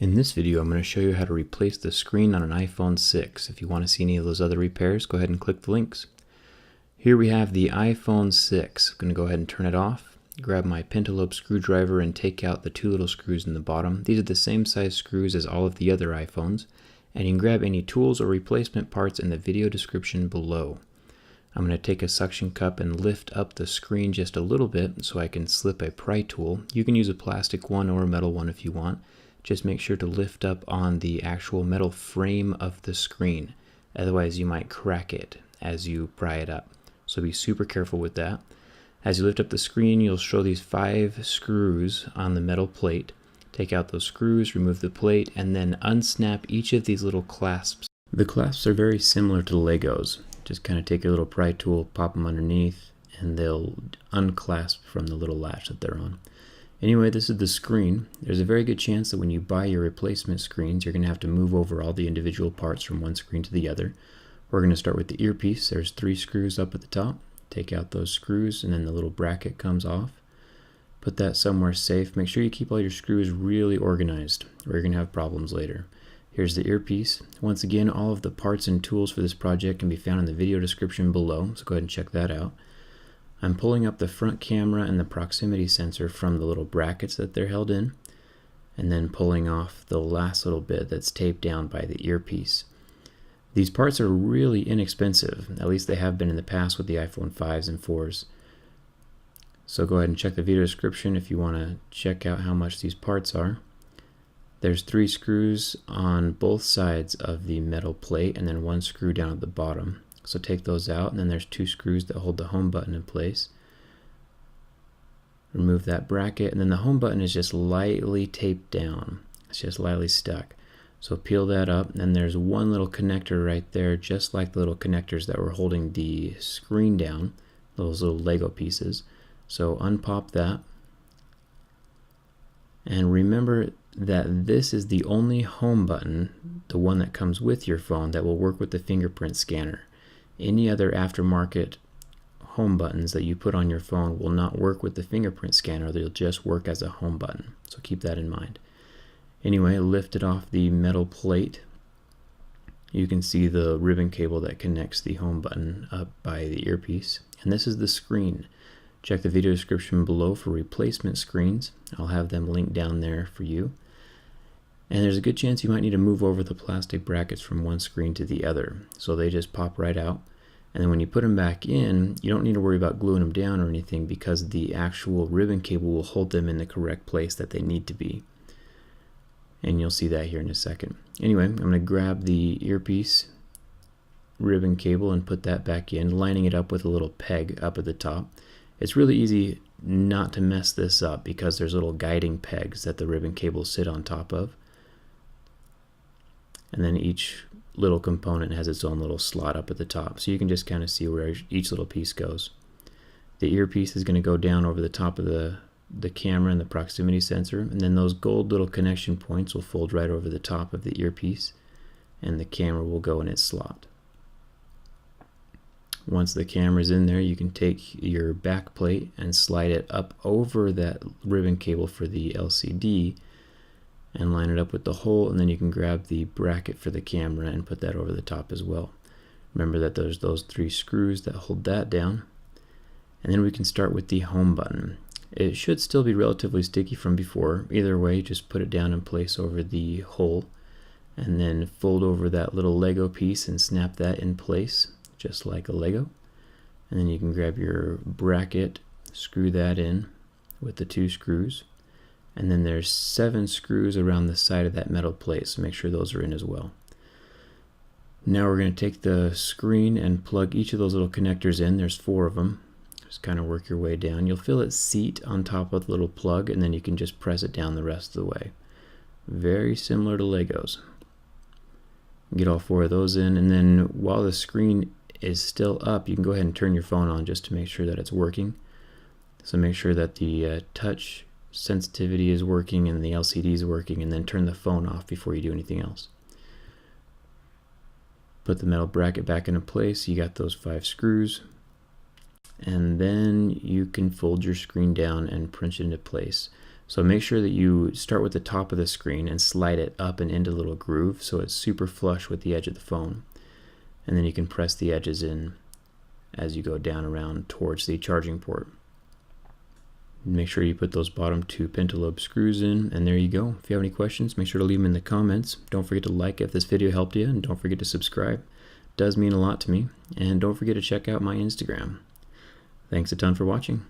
In this video, I'm going to show you how to replace the screen on an iPhone 6. If you want to see any of those other repairs, go ahead and click the links. Here we have the iPhone 6. I'm going to go ahead and turn it off, grab my pentalobe screwdriver and take out the two little screws in the bottom. These are the same size screws as all of the other iPhones, and you can grab any tools or replacement parts in the video description below. I'm going to take a suction cup and lift up the screen just a little bit so I can slip a pry tool. You can use a plastic one or a metal one if you want. Just make sure to lift up on the actual metal frame of the screen. Otherwise you might crack it as you pry it up. So be super careful with that. As you lift up the screen, you'll show these 5 screws on the metal plate. Take out those screws, remove the plate, and then unsnap each of these little clasps. The clasps are very similar to Legos. Just kind of take your little pry tool, pop them underneath, and they'll unclasp from the little latch that they're on. Anyway, this is the screen. There's a very good chance that when you buy your replacement screens, you're going to have to move over all the individual parts from one screen to the other. We're going to start with the earpiece. There's 3 screws up at the top. Take out those screws and then the little bracket comes off. Put that somewhere safe. Make sure you keep all your screws really organized or you're going to have problems later. Here's the earpiece. Once again, all of the parts and tools for this project can be found in the video description below, so go ahead and check that out. I'm pulling up the front camera and the proximity sensor from the little brackets that they're held in, and then pulling off the last little bit that's taped down by the earpiece. These parts are really inexpensive, at least they have been in the past with the iPhone 5s and 4s. So go ahead and check the video description if you want to check out how much these parts are. There's 3 screws on both sides of the metal plate and then 1 screw down at the bottom. So take those out, and then there's 2 screws that hold the home button in place. Remove that bracket, and then the home button is just lightly taped down. It's just lightly stuck. So peel that up, and then there's one little connector right there, just like the little connectors that were holding the screen down, those little Lego pieces. So unpop that. And remember that this is the only home button, the one that comes with your phone, that will work with the fingerprint scanner. Any other aftermarket home buttons that you put on your phone will not work with the fingerprint scanner. They'll just work as a home button. So keep that in mind. Anyway, lift it off the metal plate. You can see the ribbon cable that connects the home button up by the earpiece. And this is the screen. Check the video description below for replacement screens. I'll have them linked down there for you. And there's a good chance you might need to move over the plastic brackets from one screen to the other. So they just pop right out. And then when you put them back in, you don't need to worry about gluing them down or anything because the actual ribbon cable will hold them in the correct place that they need to be. And you'll see that here in a second. Anyway, I'm going to grab the earpiece ribbon cable and put that back in, lining it up with a little peg up at the top. It's really easy not to mess this up because there's little guiding pegs that the ribbon cables sit on top of. And then each little component has its own little slot up at the top, so you can just kind of see where each little piece goes. The earpiece is going to go down over the top of the camera and the proximity sensor, and then those gold little connection points will fold right over the top of the earpiece, and the camera will go in its slot. Once the camera's in there, you can take your back plate and slide it up over that ribbon cable for the LCD and line it up with the hole, and then you can grab the bracket for the camera and put that over the top as well. Remember that there's those 3 screws that hold that down. And then we can start with the home button. It should still be relatively sticky from before. Either way, just put it down in place over the hole and then fold over that little Lego piece and snap that in place just like a Lego. And then you can grab your bracket, screw that in with the 2 screws. And then there's 7 screws around the side of that metal plate, so make sure those are in as well. Now we're going to take the screen and plug each of those little connectors in. There's 4 of them. Just kind of work your way down. You'll feel it seat on top of the little plug, and then you can just press it down the rest of the way. Very similar to Legos. Get all 4 of those in, and then while the screen is still up, you can go ahead and turn your phone on just to make sure that it's working. So make sure that the touch sensitivity is working and the LCD is working, and then turn the phone off before you do anything else. Put the metal bracket back into place. You got those 5 screws, and then you can fold your screen down and punch it into place. So make sure that you start with the top of the screen and slide it up and into a little groove so it's super flush with the edge of the phone. And then you can press the edges in as you go down around towards the charging port. Make sure you put those bottom 2 pentalobe screws in, and there you go. If you have any questions, make sure to leave them in the comments. Don't forget to like if this video helped you, and don't forget to subscribe. It does mean a lot to me. And don't forget to check out my Instagram. Thanks a ton for watching.